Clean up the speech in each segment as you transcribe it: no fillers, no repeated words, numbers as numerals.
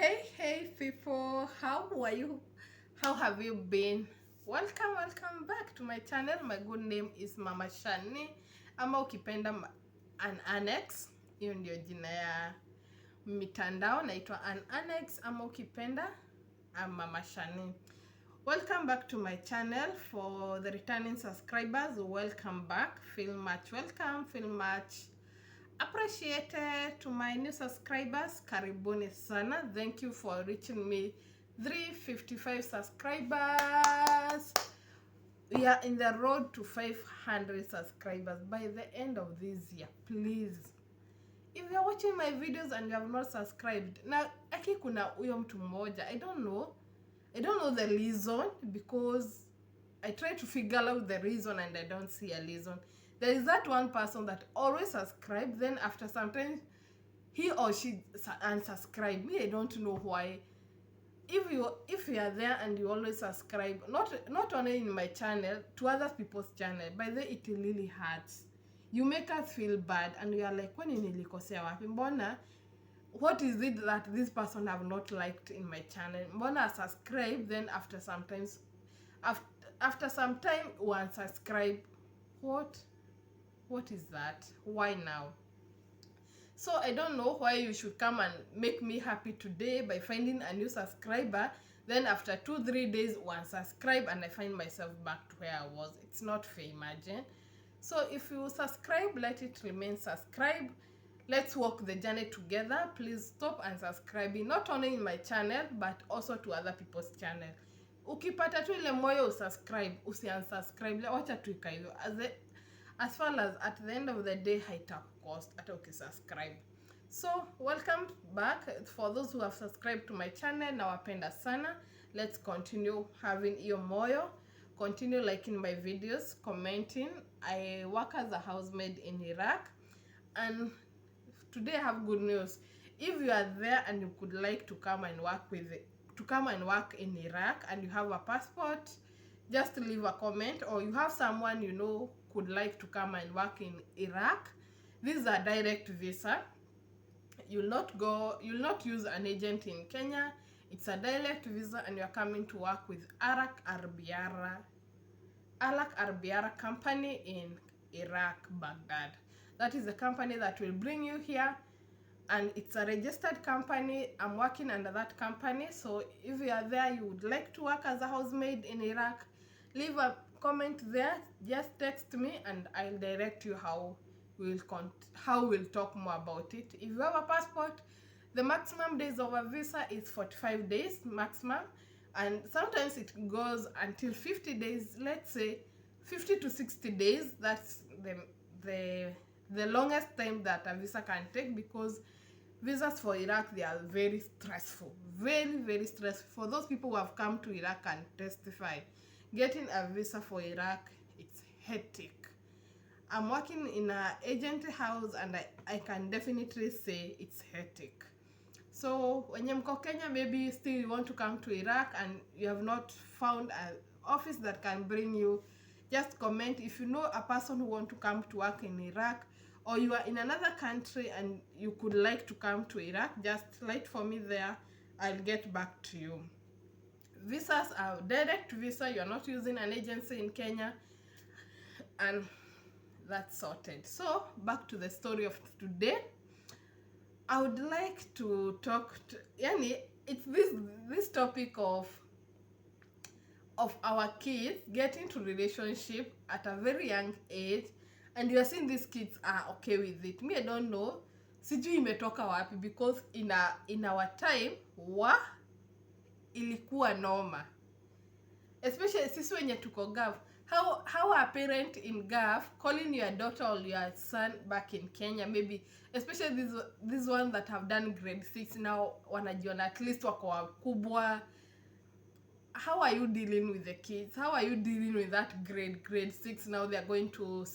Hey people, how are you? How have you been? Welcome back to my channel. My good name is Mama Shani, ama ukipenda an annex. Hiyo ndio jina ya mitandao, naitwa an annex, ama ukipenda Mama Shani. Welcome back to my channel. For the returning subscribers, welcome back. Feel much welcome, feel much appreciated. To my new subscribers, karibuni sana. Thank you for reaching me 355 subscribers. We are in the road to 500 subscribers by the end of this year. Please, if you're watching my videos and you have not subscribed, na aki kuna huyo mtu mmoja, I don't know the reason, because I try to figure out the reason and I don't see a reason. There is that one person that always subscribe, then after some time he or she unsubscribe. Me, I don't know why. If you are there and you always subscribe, not only in my channel, to other people's channel, by the it really hurts. You make us feel bad and we are like, kwani nilikosea wapi? Mbona, what is it that this person have not liked in my channel? Mbona subscribe, then after some time unsubscribe? What is that? Why now? So I don't know why you should come and make me happy today by finding a new subscriber, then after 2-3 days unsubscribe and I find myself back to where I was. It's not fair, imagine. So if you subscribe, let it remain subscribed. Let's walk the journey together. Please stop unsubscribing, not only in my channel but also to other people's channel. Ukipata tu ile moyo usubscribe, unsubscribe, wacha tu ikae hivyo. As far as at the end of the day haitakucost hata ukisubscribe. So welcome back. For those who have subscribed to my channel, nawapenda sana. Let's continue having iyo moyo, continue liking my videos, commenting. I work as a housemaid in Iraq, and today I have good news. If you are there and you could like to come and work in Iraq and you have a passport, just leave a comment, or you have someone you know could like to come and work in Iraq. This is a direct visa. You'll not use an agent in Kenya. It's a direct visa and you're coming to work with Alak Arbiara company in Iraq, Baghdad. That is the company that will bring you here, and it's a registered company. I'm working under that company. So if you are there, you would like to work as a housemaid in Iraq, leave a comment there, just text me and I'll direct you how we'll talk more about it. If you have a passport, the maximum days of a visa is 45 days maximum, and sometimes it goes until 50 days. Let's say 50 to 60 days. That's the longest time that a visa can take, because visas for Iraq, they are very stressful, very stressful. For those people who have come to Iraq and testify, getting a visa for Iraq, it's hectic. I'm working in an agent house and I can definitely say it's hectic. So when you're in Kenya, maybe you still want to come to Iraq and you have not found an office that can bring you, just comment. If you know a person who want to come to work in Iraq, or you are in another country and you could like to come to Iraq, just write for me there. I'll get back to you. Visas are direct visa. You are not using an agency in Kenya, and that's sorted. So back to the story of today. I would like to talk to, it's this topic of our kids getting to relationship at a very young age, and you are seeing these kids are okay with it. Me, I don't know, sijui imetoka wapi, because in our time ilikuwa noma, especially sisi wenye tuko Gulf. How a parent in Gulf calling your daughter or your son back in Kenya, maybe especially this one that have done grade 6 now, wanajiona at least wako wakubwa. How are you dealing with the kids? How are you dealing with that grade 6 now? They are going to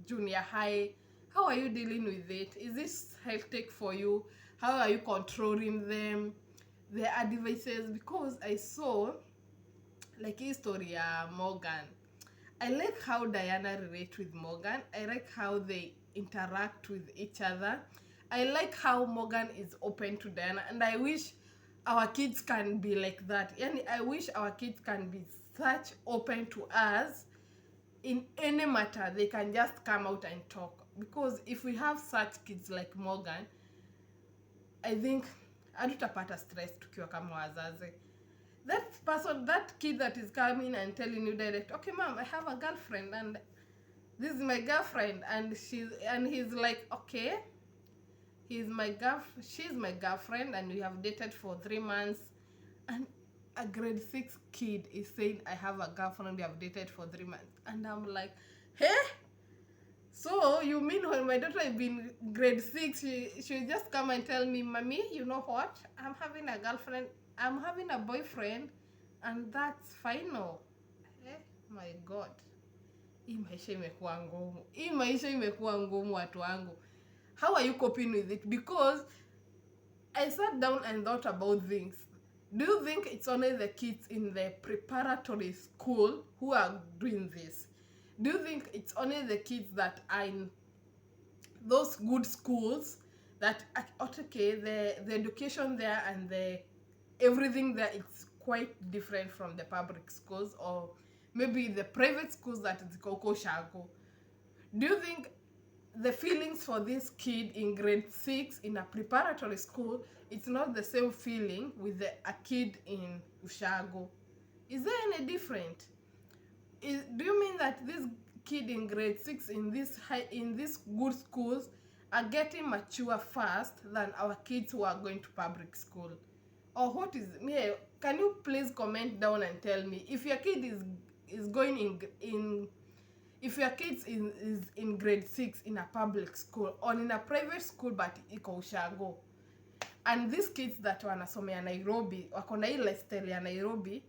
junior high. How are you dealing with it? Is this hectic for you? How are you controlling them? The advices, because I saw like history Morgan. I like how Diana relates with Morgan. I like how they interact with each other. I like how Morgan is open to Diana, and I wish our kids can be like that. Yani, I wish our kids can be such open to us in any matter. They can just come out and talk, because if we have such kids like Morgan, I think hatutapata stress tukiwa kama wazazi. That person, that kid that is coming and telling you direct, okay mom, I have a girlfriend and this is my girlfriend, and he's like, okay, she's my girlfriend, and we have dated for 3 months, and a grade 6 kid is saying, I have a girlfriend, we have dated for 3 months, and I'm like, hey, so you mean when my daughter is in grade 6, she'll just come and tell me, mommy, you know what, I'm having a girlfriend, I'm having a boyfriend, and that's final. Eh, my god, hii maisha imekuwa ngumu watu wangu. How are you coping with it? Because I sat down and thought about things. Do you think it's only the kids in the preparatory school who are doing this? Do you think it's only the kids that are in those good schools that, okay, the education there and the everything there, it's quite different from the public schools, or maybe the private schools that is Koko Shago? Do you think the feelings for this kid in grade 6 in a preparatory school, it's not the same feeling with a kid in Ushago? Is there any different? Do you mean that this kid in grade 6 in these good schools are getting mature fast than our kids who are going to public school? Or what is me? Can you please comment down and tell me if your kid is going in if your kid is in grade 6 in a public school or in a private school but iko Ushago, and these kids that wanasomea Nairobi, wako na ile lifestyle ya Nairobi,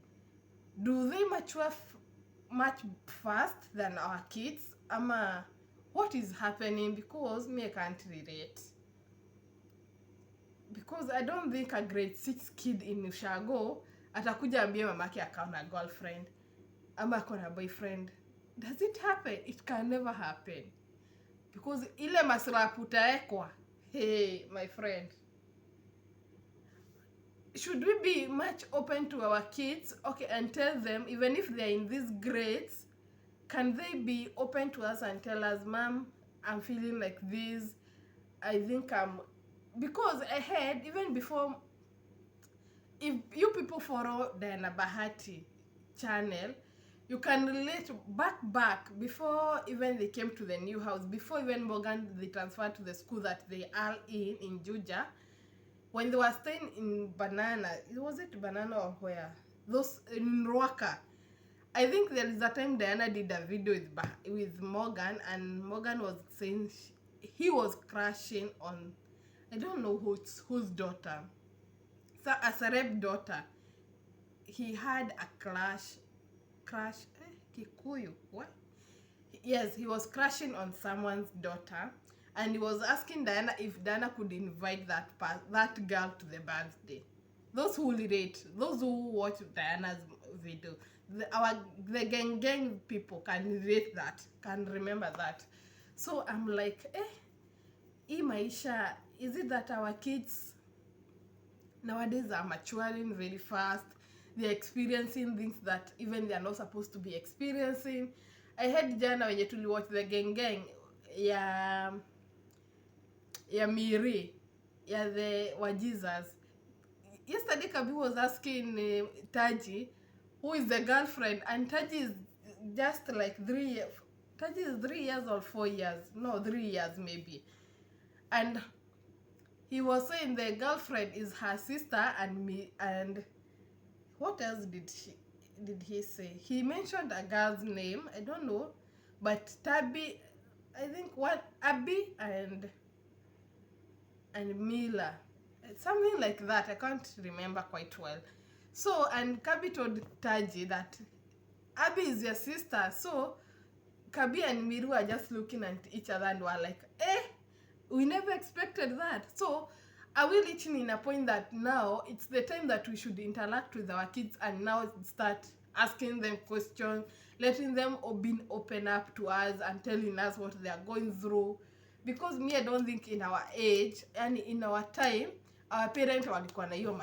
do they mature much fast than our kids? Ama what is happening? Because me, I can't relate. Because I don't think a grade 6 kid in Ushago atakuja ambie mamake akaona girlfriend ama akona boyfriend. Does it happen? It can never happen. Because ile masrap utaekwa. Hey, my friend. Should we be much open to our kids? Okay, and tell them, even if they're in these grades, can they be open to us and tell us, Mom, I'm feeling like this. I think because I heard, even before, if you people follow Diana Bahati channel, you can relate back before even they came to the new house, before even Morgan they transferred to the school that they are in Juja, when they were staying in Banana. Was it Banana or where? Those in Ruaka. I think there is a time Diana did a video with Morgan, and Morgan was saying he was crashing on, I don't know whose daughter. So a celeb daughter. He had a crash Kikuyu, what? Yes, he was crashing on someone's daughter, and he was asking Diana if Diana could invite that girl to the birthday. Those who relate, those who watch Diana's video, the gang people can relate that, can remember that. So I'm like, maisha, is it that our kids nowadays are maturing very fast? They're experiencing things that even they are not supposed to be experiencing. I heard jana wenye tuliwatch the gang ya Miri, ya the Jesus. Yesterday Kabi was asking Taji who is the girlfriend, and Taji is just like 3 years. Taji is 3 years or 4 years. No, 3 years maybe. And he was saying the girlfriend is her sister and me, and what else did he say? He mentioned a girl's name, I don't know, but Tabi, I think what, Abby and Mila, something like that. I can't remember quite well. So, and Kabi told Taji that Abby is your sister. So Kabi and Miru are just looking at each other and were like, we never expected that. So are we reaching in a point that now it's the time that we should interact with our kids and now start asking them questions, letting them open up to us and telling us what they are going through? Because me, I don't think in our age and in our time, our parents walikuwa na hiyo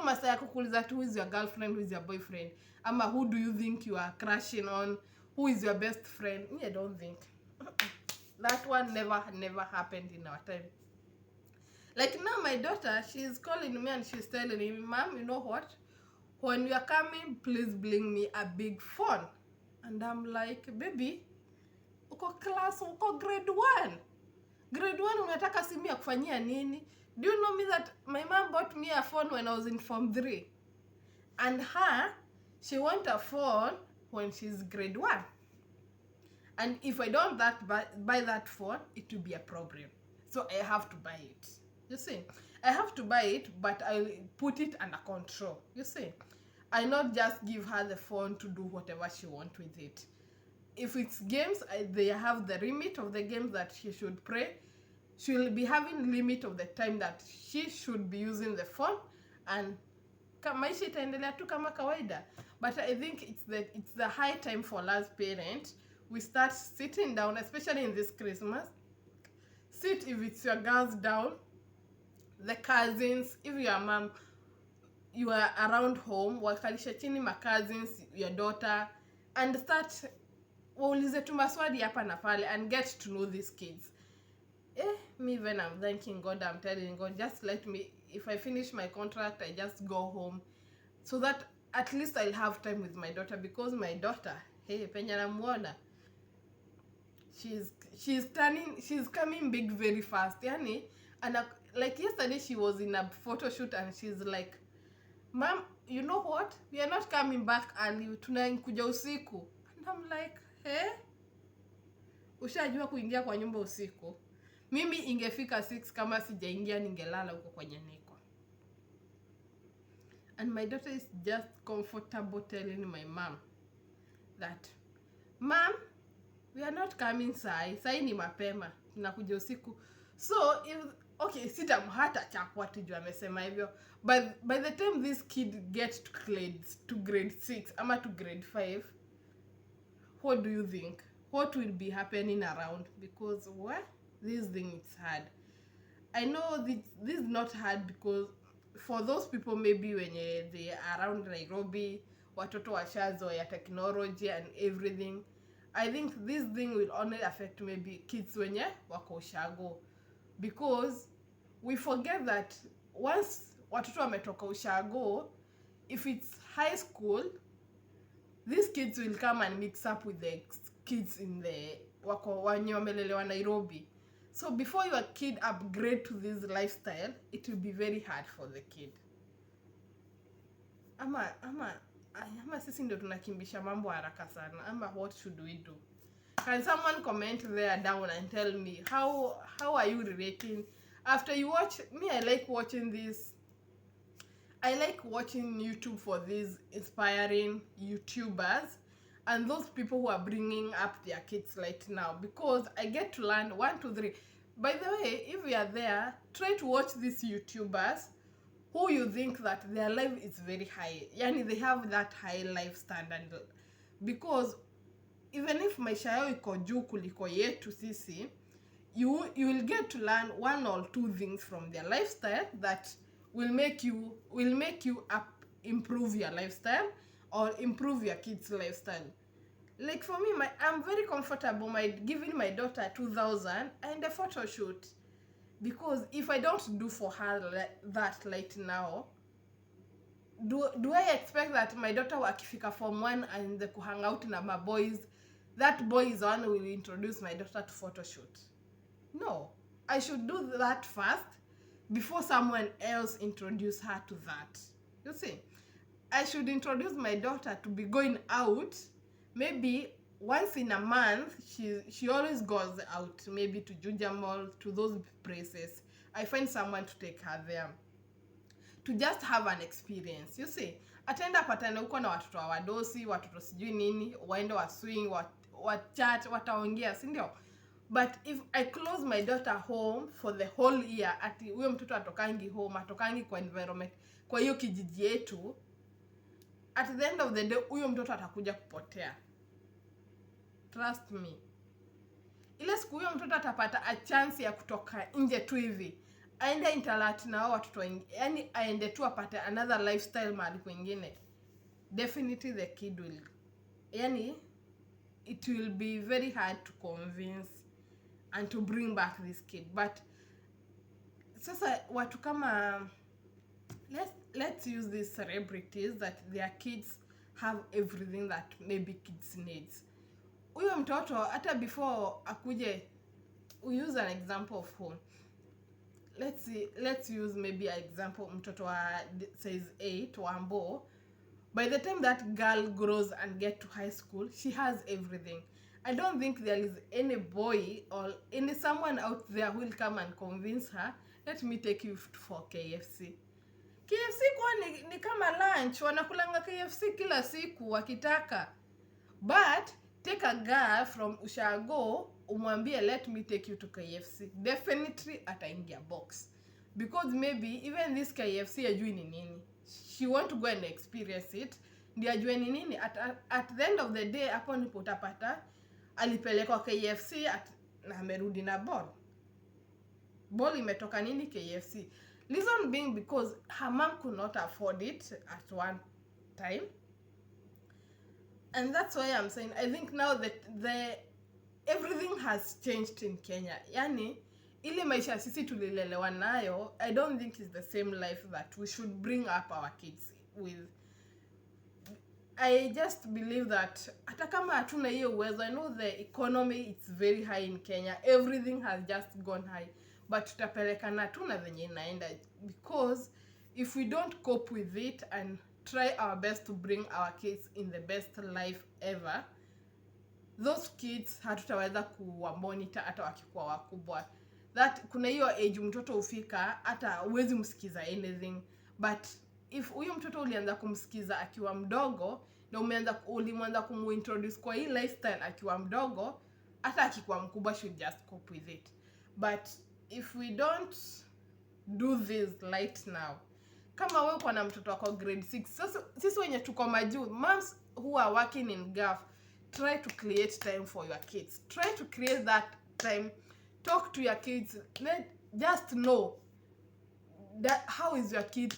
masaa ya kukuuliza tu who is your girlfriend, who is your boyfriend, ama who do you think you are crushing on, who is your best friend. Me, I don't think that one never happened in our time. Like now my daughter, she's calling me and she's telling me, Mom, you know what, when you are coming, please bring me a big phone. And I'm like, baby, uko class, uko grade 1 unataka simu ya kufanyia nini? Do you know me that my mom bought me a phone when I was in form 3, and her, she want a phone when she's grade 1, and if I don't buy that phone, it will be a problem. So I have to buy it. You see, I have to buy it, but I'll put it under control. You see, I not just give her the phone to do whatever she wants with it. If it's games, they have the limit of the games that she should play. She will be having limit of the time that she should be using the phone, and maisha itaendelea tu kama kawaida. But I think it's the high time for us parents, we start sitting down, especially in this Christmas. Sit, if it's your girls down, the cousins, if your mom, you are around home, wakalisha chini ma cousins, your daughter, and start waulize tu maswali hapa na pale and get to know these kids. Me even I'm thanking God, I'm telling God, just let me, if I finish my contract, I just go home, so that at least I'll have time with my daughter, because my daughter, hey, penya namuona, she's coming big very fast. Yani, and like yesterday she was in a photo shoot and she's like, Mom, you know what? We are not coming back and tunakuja usiku. And I'm like, hey? Ushajua kuingia kwa nyumba usiku? Mimi ingefika 6 kama sijaingia ningelala huko kwenye niko. And my daughter is just comfortable telling my mom that, Mom, we are not coming sai ni mapema, tunakuja usiku. So if sitamhata chapwa tujua amesema hivyo, but by the time this kid gets to grade 6 ama to grade 5, what do you think? What will be happening around? Because this thing is hard. I know this is not hard, because for those people maybe when they are around Nairobi, watoto washazoea technology and everything, I think this thing will only affect maybe kids wenye wako ushago, because we forget that once watoto wametoka ushago, if it's high school, these kids will come and mix up with the kids in the wako wenye wamelelewa Nairobi. So before your kid upgrade to this lifestyle, it will be very hard for the kid. Ama sisi ndio tunakimbisha mambo haraka sana. Ama what should we do? Can someone comment there down and tell me how are you relating after you watch me? I like watching this. I like watching YouTube for these inspiring YouTubers and those people who are bringing up their kids right now, because I get to learn 1, 2, 3. By the way, if you are there, try to watch these YouTubers who you think that their life is very high. Yani they have that high life standard. Because even if maisha yao iko juu kuliko yetu sisi, you will get to learn 1 or 2 things from their lifestyle that will make you improve your lifestyle or improve your kids' lifestyle. Like for me, I'm very comfortable giving my daughter 2,000 and a photo shoot, because if I don't do for her that right now, do I expect that my daughter wakifika form 1 and the hang out na my boys, that boy is one who will introduce my daughter to photo shoot? No, I should do that first before someone else introduce her to that. You see, I should introduce my daughter to be going out. Maybe once in a month, she always goes out, maybe to Juja Mall, to those places. I find someone to take her there, to just have an experience. You see, atenda patana huko na watoto wa wadosi, watoto sijui nini, waende wa swing, wa chat, wataongea, si ndio? But if I close my daughter home for the whole year, ati huyo mtoto atokangi home, atokangi kwa environment, kwa hiyo kijiji yetu, at the end of the day, huyo mtoto atakuja kupotea. Trust me. Ile siku huyo mtoto atapata a chance ya kutoka nje tu hivi, aende interact na watoto wengine, yani aende tu apate another lifestyle mahali kwingine, definitely the kid will, yani it will be very hard to convince and to bring back this kid. But sasa watu kama, let's use these celebrities that their kids have everything that maybe kids needs. Huyo mtoto hata before akuje, we use an example of whom, let's use maybe an example mtoto wa says 8 Wambo. By the time that girl grows and get to high school, she has everything. I don't think there is any boy or any someone out there who will come and convince her, let me take you for KFC. KFC kwa ni kama lunch, wanakulanga KFC kila siku wakitaka. But take a girl from Ushago, umwambie let me take you to KFC, definitely ataingia box. Because maybe even this KFC ajui ni nini, she want to go and experience it, ndio ajue ni nini. At the end of the day, hapo ndipo utapata alipelekwa KFC na amerudi na ball imetoka nini KFC. Reason being because her mom could not afford it at one time. And that's why I'm saying, I think now that everything has changed in Kenya. Yani, ile maisha sisi tulilelewa nayo, I don't think it's the same life that we should bring up our kids with. I just believe that hata kama hatuna hiyo uwezo, I know the economy it's very high in Kenya. Everything has just gone high. But tutapelekana tu na venye inaenda, because if we don't cope with it and try our best to bring our kids in the best life ever, those kids hatutaweza kuwamonitor hata wakikuwa wakubwa. That kuna hiyo age mtoto ufika hata uwezi msikiza anything. But if huyo mtoto ulianza kumsikiza akiwa mdogo na ulianza kumuintroduce kwa hii lifestyle akiwa mdogo, hata akikuwa mkubwa should just cope with it. But if we don't do this right now, kama wewe uko na mtoto wako grade 6, sasa sisi wenye tuko majuu, moms who are working in GAF, try to create time for your kids. Try to create that time. Talk to your kids. Just know that how is your kid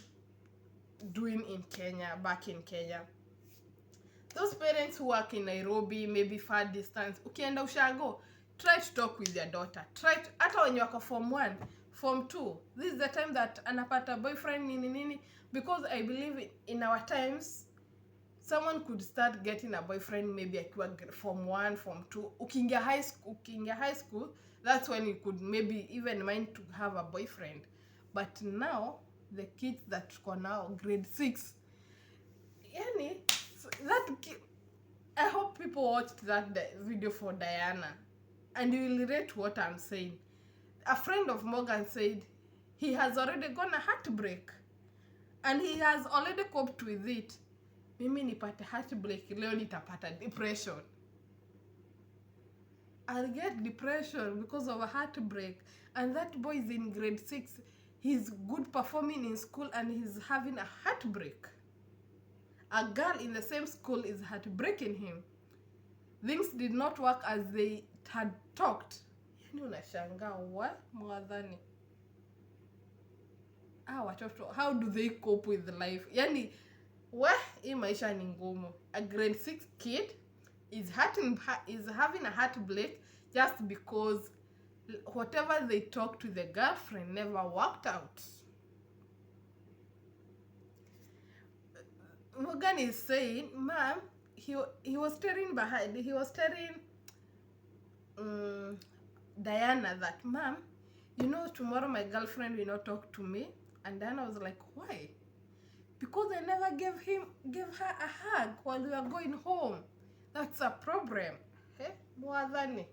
doing in Kenya, back in Kenya. Those parents who work in Nairobi, maybe far distance, ukienda Ushago, try to talk with your daughter. Try to, hata when you are form 1, form 2, this is the time that anapata boyfriend nini, because I believe in our times someone could start getting a boyfriend maybe akiwa form 1, form 2. Ukiingia high school, that's when you could maybe even mind to have a boyfriend. But now the kids that tuko now grade 6, yani I hope people watched that video for Diana and you will relate what I'm saying. A friend of Morgan said he has already gone a heartbreak and he has already coped with it. Mimi nipate heartbreak, leo nitapata depression. I'll get depression because of a heartbreak. And that boy is in grade 6. He's good performing in school and he's having a heartbreak. A girl in the same school is heartbreaking him. Things did not work as they had talked. Yani unashangaa, what? Mwadhani. Watoto, how do they cope with life? Yani, hii maisha ni ngumu. A grade 6 kid is having a heartbreak just because whatever they talked to the girlfriend never worked out. Morgan is saying, ma'am, he was telling Diana that, ma'am, you know, tomorrow my girlfriend will not talk to me. And Diana was like, why? Because I never gave her a hug while we were going home. That's a problem. Hey, Mwadhani.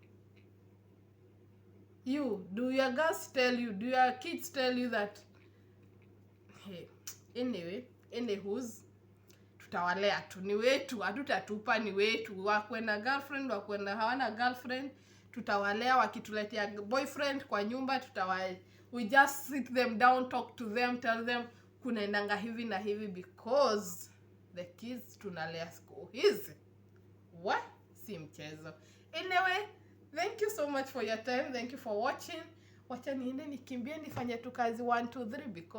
Do your kids tell you that? Hey, anywho's, tutawalea tu, ni wetu, hatutatupa, ni wetu. Wakwenda girlfriend, wakwenda hawana girlfriend, tutawalea. Wakituletea boyfriend kwa nyumba, we just sit them down, talk to them, tell them kunaendanga hivi na hivi, because the kids tunalea siku hizi. What? Si mchezo. Anyway, thank you so much for your time. Thank you for watching. wacha niende nikimbie nifanye tu kazi 1 2 3 because